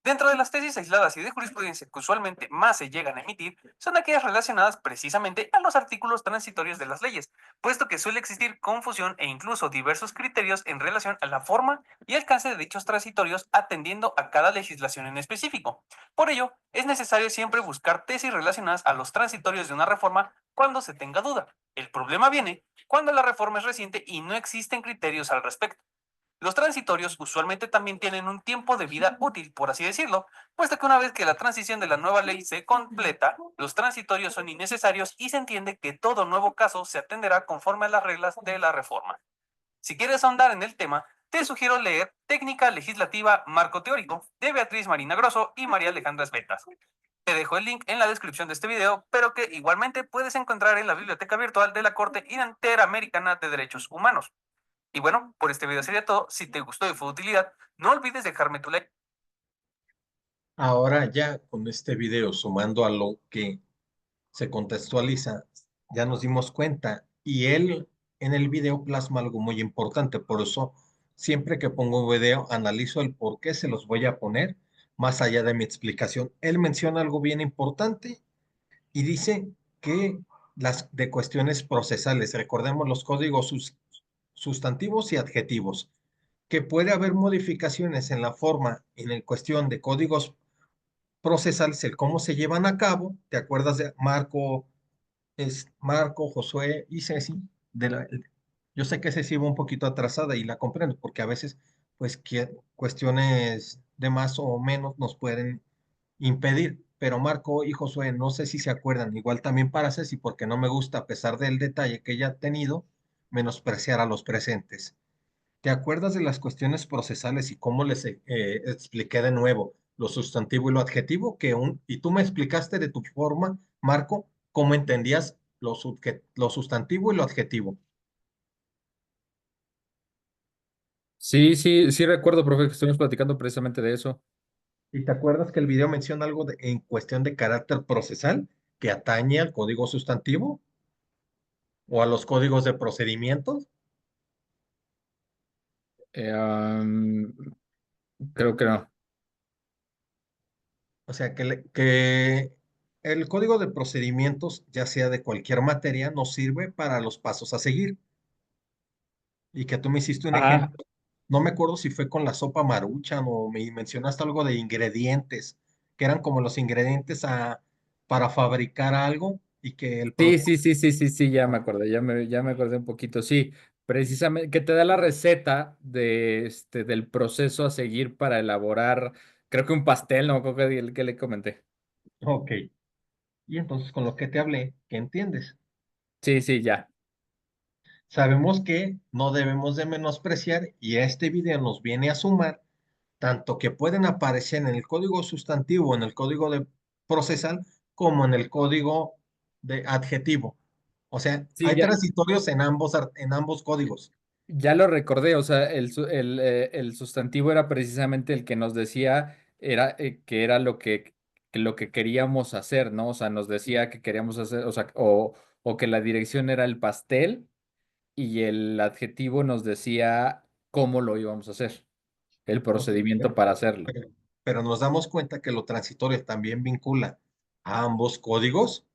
Dentro de las tesis aisladas y de jurisprudencia que usualmente más se llegan a emitir, son aquellas relacionadas precisamente a los artículos transitorios de las leyes, puesto que suele existir confusión e incluso diversos criterios en relación a la forma y alcance de dichos transitorios atendiendo a cada legislación en específico. Por ello, es necesario siempre buscar tesis relacionadas a los transitorios de una reforma cuando se tenga duda. El problema viene cuando la reforma es reciente y no existen criterios al respecto. Los transitorios usualmente también tienen un tiempo de vida útil, por así decirlo, puesto que una vez que la transición de la nueva ley se completa, los transitorios son innecesarios y se entiende que todo nuevo caso se atenderá conforme a las reglas de la reforma. Si quieres ahondar en el tema, te sugiero leer Técnica Legislativa Marco Teórico de Beatriz Marina Grosso y María Alejandra Esbetas. Te dejo el link en la descripción de este video, pero que igualmente puedes encontrar en la biblioteca virtual de la Corte Interamericana de Derechos Humanos. Y bueno, por este video sería todo. Si te gustó y fue de utilidad, no olvides dejarme tu like. Ahora ya con este video, sumando a lo que se contextualiza, ya nos dimos cuenta y él en el video plasma algo muy importante, por eso siempre que pongo un video analizo el por qué se los voy a poner, más allá de mi explicación. Él menciona algo bien importante y dice que las de cuestiones procesales, recordemos los códigos sustantivos y adjetivos, que puede haber modificaciones en la forma, en el cuestión de códigos procesales, el cómo se llevan a cabo. ¿Te acuerdas de Marco? Es Marco, Josué y Ceci. Yo sé que Ceci va un poquito atrasada y la comprendo porque a veces, pues, cuestiones de más o menos nos pueden impedir. Pero Marco y Josué, no sé si se acuerdan, igual también para Ceci, porque no me gusta, a pesar del detalle que ella ha tenido, menospreciar a los presentes. ¿Te acuerdas de las cuestiones procesales y cómo les expliqué de nuevo lo sustantivo y lo adjetivo? Y tú me explicaste de tu forma, Marco, cómo entendías lo sustantivo y lo adjetivo. Sí, sí, sí recuerdo, profe, que estuvimos platicando precisamente de eso. ¿Y te acuerdas que el video menciona algo en cuestión de carácter procesal que atañe al código sustantivo o a los códigos de procedimientos? Eh, am, Creo que no. O sea, que el código de procedimientos, ya sea de cualquier materia, nos sirve para los pasos a seguir. Y que tú me hiciste un Ajá. ejemplo, no me acuerdo si fue con la sopa Maruchan o me mencionaste algo de ingredientes, que eran como los ingredientes para fabricar algo y que el Sí, producto... sí, sí, sí, sí, sí, ya me acordé, ya me acordé un poquito. Sí, precisamente que te da la receta del proceso a seguir para elaborar, creo que un pastel, no me acuerdo que le comenté. Ok. Y entonces con lo que te hablé, ¿qué entiendes? Sí, sí, ya. Sabemos que no debemos de menospreciar y este video nos viene a sumar tanto que pueden aparecer en el código sustantivo, en el código de procesal, como en el código de adjetivo. O sea, Sí, hay ya, transitorios en ambos códigos. ya lo recordé, o sea, el sustantivo era precisamente el que nos decía que era lo que queríamos hacer, ¿no? O sea, nos decía que queríamos hacer, o sea, o que la dirección era el pastel y el adjetivo nos decía cómo lo íbamos a hacer, el Ok, procedimiento para hacerlo. pero nos damos cuenta que lo transitorio también vincula a ambos códigos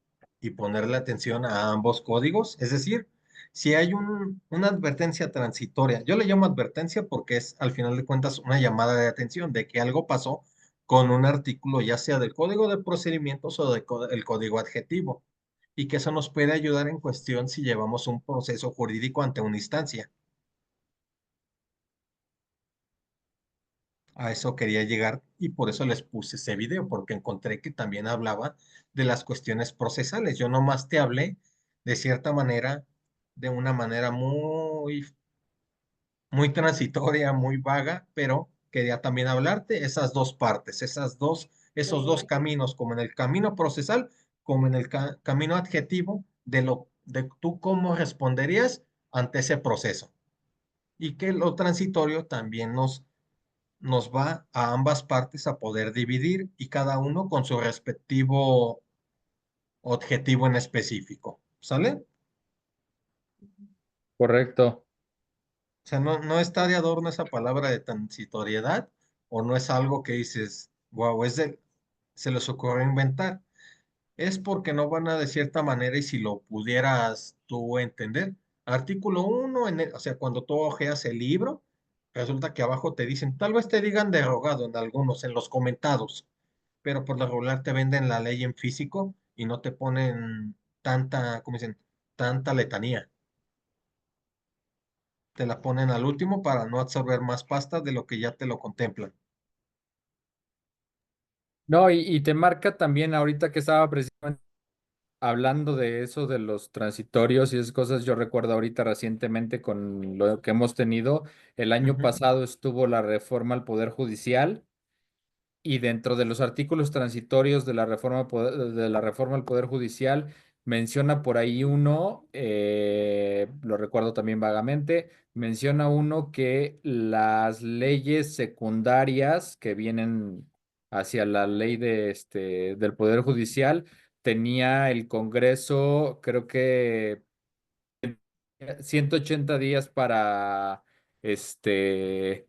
y ponerle atención a ambos códigos. Es decir, si hay una advertencia transitoria, yo le llamo advertencia porque es al final de cuentas una llamada de atención de que algo pasó con un artículo, ya sea del código de procedimientos o del código adjetivo, y que eso nos puede ayudar en cuestión si llevamos un proceso jurídico ante una instancia. A eso quería llegar y por eso les puse ese video, porque encontré que también hablaba de las cuestiones procesales. Yo nomás te hablé de cierta manera, de una manera muy transitoria, muy vaga, pero quería también hablarte esas dos partes, esos dos caminos, como en el camino procesal, como en el camino adjetivo, de tú cómo responderías ante ese proceso. Y que lo transitorio también nos va a ambas partes a poder dividir y cada uno con su respectivo objetivo en específico. ¿Sale? Correcto. O sea, no está de adorno esa palabra de transitoriedad o no es algo que dices, wow, se les ocurrió inventar. Es porque no van a de cierta manera y si lo pudieras tú entender. Artículo 1, o sea, cuando tú ojeas el libro, resulta que abajo te dicen, tal vez te digan derogado en algunos, en los comentados, pero por lo regular te venden la ley en físico y no te ponen tanta, ¿cómo dicen? Tanta letanía. Te la ponen al último para no absorber más pasta de lo que ya te lo contemplan. No, y te marca también ahorita que estaba precisamente hablando de eso, de los transitorios y esas cosas, yo recuerdo ahorita recientemente con lo que hemos tenido, el año Ujú. pasado estuvo la reforma al Poder Judicial. Y dentro de los artículos transitorios de de la reforma al Poder Judicial, menciona por ahí uno, lo recuerdo también vagamente, menciona uno que las leyes secundarias que vienen hacia la ley del Poder Judicial, tenía el Congreso, creo que 180 días este,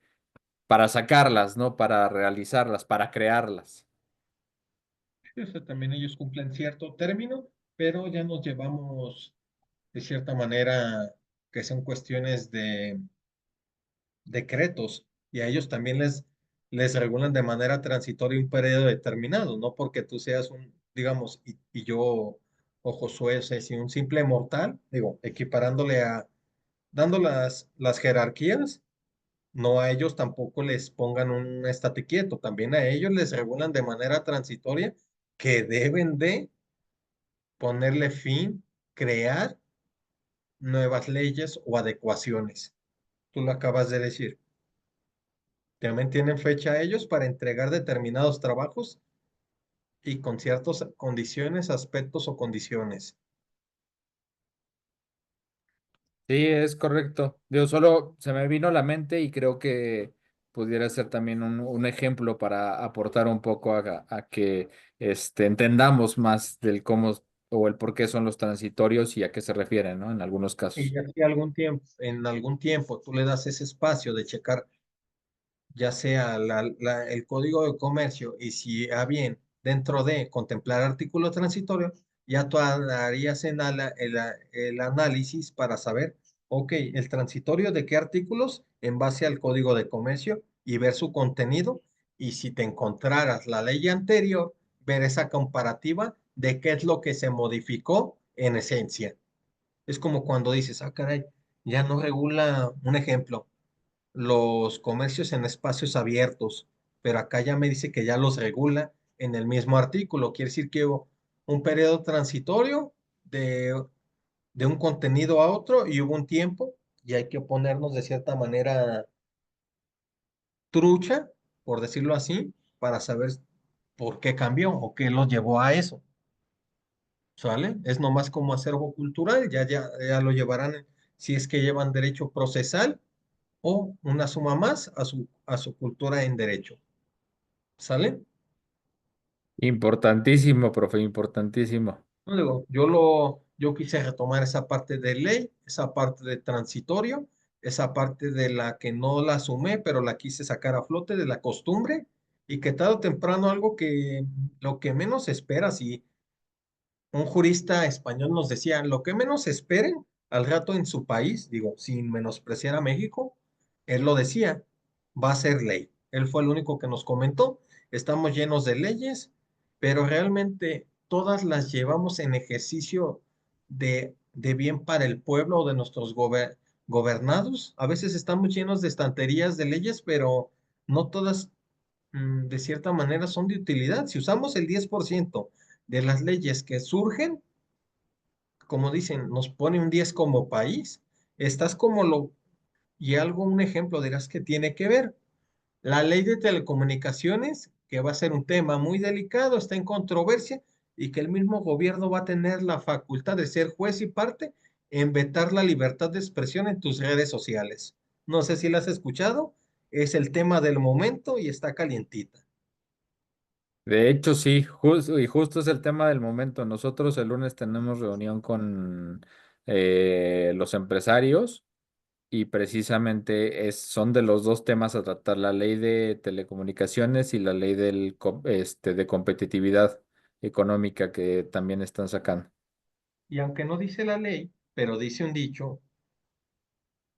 para sacarlas, ¿no? Para realizarlas, para crearlas. Eso también ellos cumplen cierto término, pero ya nos llevamos de cierta manera que son cuestiones de decretos y a ellos también les regulan de manera transitoria un periodo determinado, no porque tú seas digamos, y yo o Josué sea si un simple mortal, digo, equiparándole dando las jerarquías, no a ellos tampoco les pongan un estate quieto, también a ellos les regulan de manera transitoria que deben de ponerle fin, crear nuevas leyes o adecuaciones. Tú lo acabas de decir. También tienen fecha ellos para entregar determinados trabajos y con ciertas condiciones, aspectos o condiciones. Sí, es correcto. Yo solo se me vino a la mente y creo que pudiera ser también un ejemplo para aportar un poco a que entendamos más del cómo o el por qué son los transitorios y a qué se refieren, ¿no? En algunos Y casos. ya si en algún tiempo tú le das ese espacio de checar ya sea el código de comercio y si a bien dentro de contemplar artículo transitorio, ya tú harías el análisis para saber, ok, el transitorio de qué artículos en base al código de comercio y ver su contenido. Y si te encontraras la ley anterior, ver esa comparativa de qué es lo que se modificó en esencia. Es como cuando dices, ah, caray, ya no regula, un ejemplo, los comercios en espacios abiertos, pero acá ya me dice que ya los regula en el mismo artículo. Quiere decir que hubo un periodo transitorio de un contenido a otro y hubo un tiempo y hay que ponernos de cierta manera trucha, por decirlo así, para saber por qué cambió o qué los llevó a eso. ¿Sale? Es nomás como acervo cultural, ya lo llevarán si es que llevan derecho procesal o una suma más a su cultura en derecho. ¿Sale? Importantísimo, profe, importantísimo. No digo, yo quise retomar esa parte de ley, esa parte de transitorio, esa parte de la que no la sumé, pero la quise sacar a flote de la costumbre y que tarde o temprano algo que lo que menos esperas y un jurista español nos decía, lo que menos esperen al rato en su país, digo, sin menospreciar a México, él lo decía, va a ser ley. Él fue el único que nos comentó, estamos llenos de leyes, pero realmente todas las llevamos en ejercicio de bien para el pueblo o de nuestros gobernados. A veces estamos llenos de estanterías de leyes, pero no todas de cierta manera son de utilidad. Si usamos el 10% de las leyes que surgen, como dicen, nos pone un 10 como país, estás como y algo, un ejemplo dirás que tiene que ver. La ley de telecomunicaciones, que va a ser un tema muy delicado, está en controversia y que el mismo gobierno va a tener la facultad de ser juez y parte en vetar la libertad de expresión en tus redes sociales. No sé si la has escuchado, es el tema del momento y está calientita. De hecho, sí, y justo es el tema del momento. Nosotros el lunes tenemos reunión con los empresarios y precisamente son de los dos temas a tratar, la ley de telecomunicaciones y la ley de competitividad económica que también están sacando. Y aunque no dice la ley, pero dice un dicho,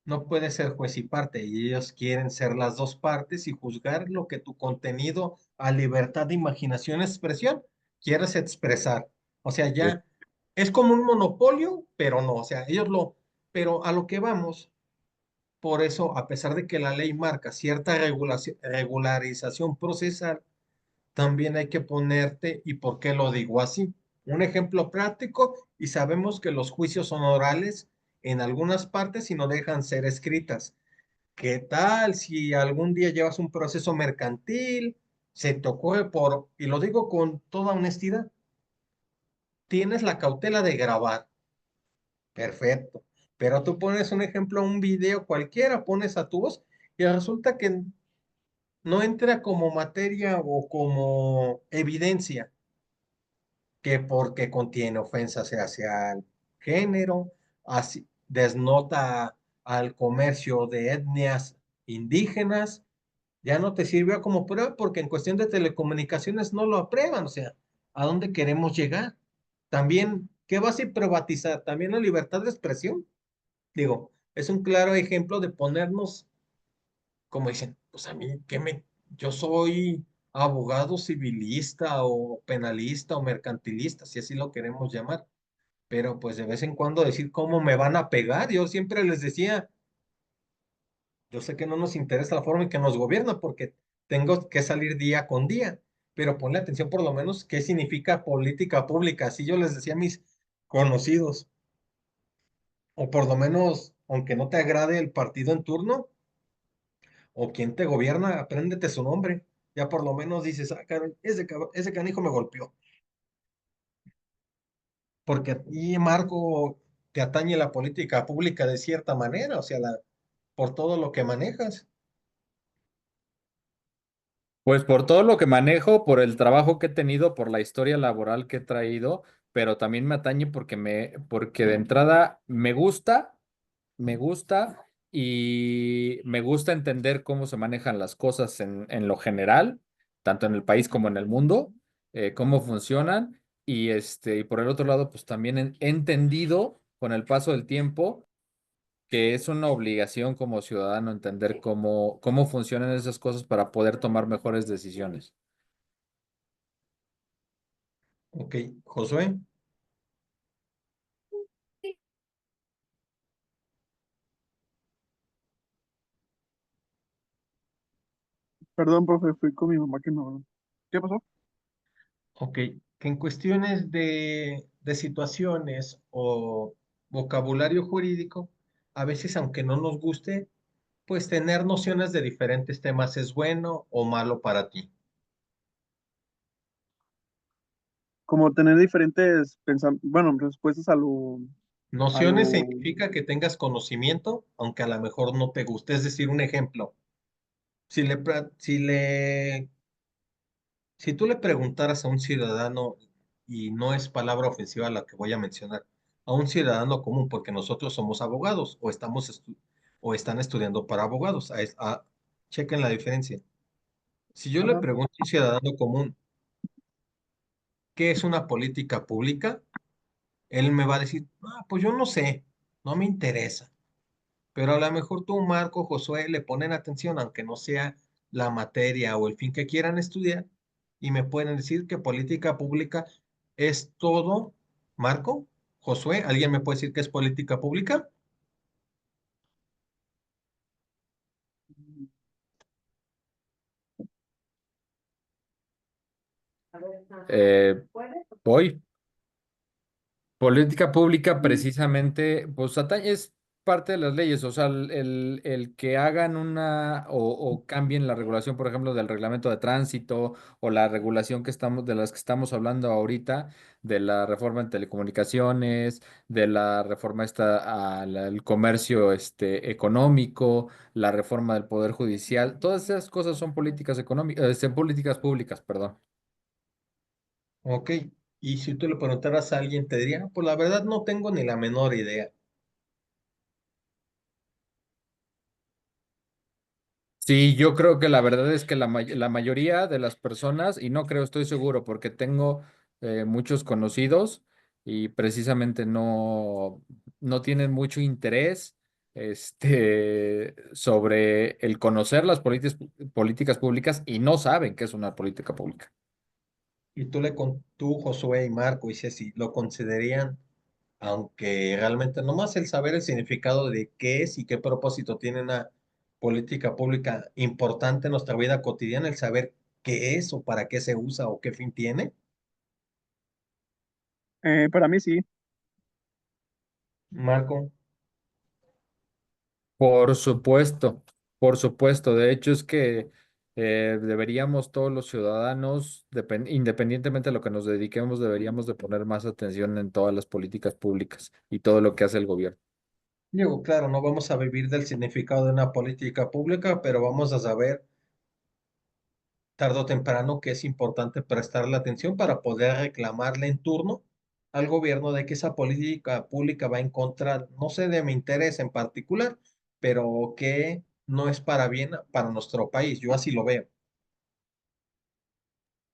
no puede ser juez y parte, y ellos quieren ser las dos partes y juzgar lo que tu contenido a libertad de imaginación y expresión quieres expresar. O sea, Sí. ya es como un monopolio, pero no, o sea, pero a lo que vamos, por eso, a pesar de que la ley marca cierta regularización procesal, también hay que ponerte, ¿y por qué lo digo así? Un ejemplo práctico, y sabemos que los juicios son orales en algunas partes y no dejan ser escritas. ¿Qué tal si algún día llevas un proceso mercantil, se te ocurre y lo digo con toda honestidad, tienes la cautela de grabar? Perfecto. Pero tú pones un ejemplo, un video cualquiera, pones a tu voz y resulta que no entra como materia o como evidencia que porque contiene ofensas hacia el género, así, desnota al comercio de etnias indígenas, ya no te sirvió como prueba porque en cuestión de telecomunicaciones no lo aprueban, o sea, ¿a dónde queremos llegar? También, ¿qué vas a privatizar? También la libertad de expresión. Digo, es un claro ejemplo de ponernos, como dicen, pues a mí, yo soy abogado civilista o penalista o mercantilista, si así lo queremos llamar, pero pues de vez en cuando decir cómo me van a pegar, yo siempre les decía, yo sé que no nos interesa la forma en que nos gobierna porque tengo que salir día con día, pero ponle atención por lo menos qué significa política pública. Así yo les decía a mis conocidos, o por lo menos aunque no te agrade el partido en turno o quien te gobierna, apréndete su nombre. Ya por lo menos dices, ah, caray, ese canijo me golpeó. Porque a ti, Marco, te atañe la política pública de cierta manera, o sea, por todo lo que manejas. Pues por todo lo que manejo, por el trabajo que he tenido, por la historia laboral que he traído, pero también me atañe porque de entrada me gusta y me gusta entender cómo se manejan las cosas en lo general, tanto en el país como en el mundo, cómo funcionan. Y por el otro lado, pues también he entendido con el paso del tiempo que es una obligación como ciudadano entender cómo funcionan esas cosas para poder tomar mejores decisiones. Ok, Josué. Perdón, profe, fui con mi mamá que me habló. ¿Qué pasó? Ok, que en cuestiones de situaciones o vocabulario jurídico, a veces aunque no nos guste, pues tener nociones de diferentes temas es bueno o malo para ti. Como tener diferentes bueno, respuestas a Nociones lo, significa que tengas conocimiento, aunque a lo mejor no te guste. Es decir, un ejemplo, si tú le preguntaras a un ciudadano, y no es palabra ofensiva la que voy a mencionar, a un ciudadano común, porque nosotros somos abogados o están estudiando para abogados, chequen la diferencia. Si yo le ajá. pregunto a un ciudadano común qué es una política pública, él me va a decir, ah, pues yo no sé, no me interesa. Pero a lo mejor tú, Marco, Josué, le ponen atención, aunque no sea la materia o el fin que quieran estudiar, y me pueden decir que política pública es todo. Marco, Josué, ¿alguien me puede decir qué es política pública? Eh, Voy. Política pública precisamente, pues es parte de las leyes, o sea, el que hagan o cambien la regulación, por ejemplo, del reglamento de tránsito o la regulación de las que estamos hablando ahorita, de la reforma en telecomunicaciones, de la reforma al comercio económico, la reforma del poder judicial, todas esas cosas son políticas económicas, políticas públicas, perdón. Ok, y si tú le preguntaras a alguien, te diría, pues la verdad no tengo ni la menor idea. Sí, yo creo que la verdad es que la mayoría de las personas, y no creo, estoy seguro, porque tengo muchos conocidos y precisamente no tienen mucho interés sobre el conocer las políticas públicas y no saben qué es una política pública. Y tú, Josué y Marco, y Ceci, lo considerarían, aunque realmente nomás el saber el significado de qué es y qué propósito tiene una política pública importante en nuestra vida cotidiana, el saber qué es o para qué se usa o qué fin tiene. Para mí sí. Marco, Por supuesto, por supuesto. De hecho, es que deberíamos todos los ciudadanos, independientemente de lo que nos dediquemos, deberíamos de poner más atención en todas las políticas públicas y todo lo que hace el gobierno. digo, claro, no vamos a vivir del significado de una política pública, pero vamos a saber tarde o temprano que es importante prestarle atención para poder reclamarle en turno al gobierno de que esa política pública va en contra, no sé, de mi interés en particular, pero que no es para bien para nuestro país. Yo así lo veo.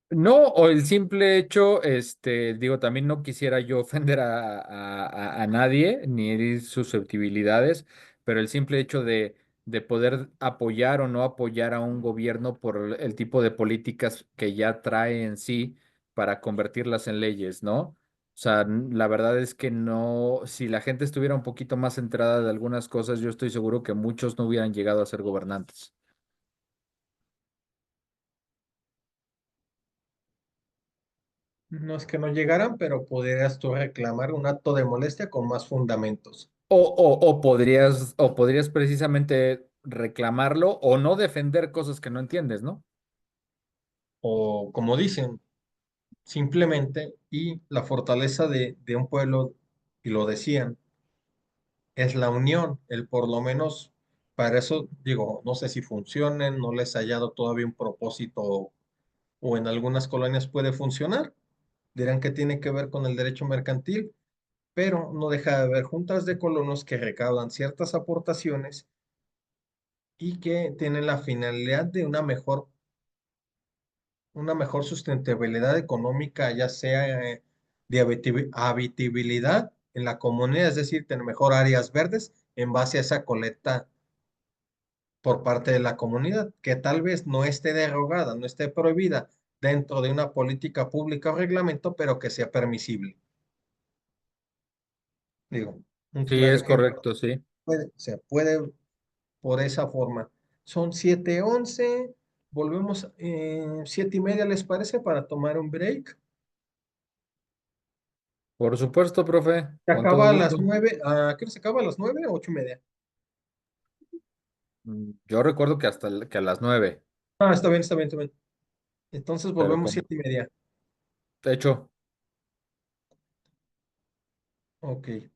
No, o el simple hecho, digo, también no quisiera yo ofender a nadie ni herir susceptibilidades, pero el simple hecho de poder apoyar o no apoyar a un gobierno por el tipo de políticas que ya trae en sí para convertirlas en leyes, ¿no? O sea, la verdad es que no, si la gente estuviera un poquito más enterada de algunas cosas, yo estoy seguro que muchos no hubieran llegado a ser gobernantes. No es que no llegaran, pero podrías tú reclamar un acto de molestia con más fundamentos. O podrías precisamente reclamarlo o no defender cosas que no entiendes, ¿no? O como dicen, simplemente, y la fortaleza de un pueblo, y lo decían, es la unión, el por lo menos para eso digo, no sé si funcionen, no les haya dado todavía un propósito o en algunas colonias puede funcionar. Dirán que tiene que ver con el derecho mercantil, pero no deja de haber juntas de colonos que recaudan ciertas aportaciones y que tienen la finalidad de una mejor sustentabilidad económica, ya sea de habitabilidad en la comunidad, es decir, tener mejor áreas verdes en base a esa colecta por parte de la comunidad, que tal vez no esté derogada, no esté prohibida dentro de una política pública o reglamento, pero que sea permisible. Digo, un Sí, claro es ejemplo, correcto, sí. se puede por esa forma. Son 7:11, volvemos 7:30, ¿les parece? Para tomar un break. Por supuesto, profe, Se con todo acaba a las gusto. 9, creo que se acaba a las 9 o 8:30. Yo recuerdo que que a las 9, Está bien, está bien, está bien. Entonces pero volvemos como, 7:30. de hecho. Ok.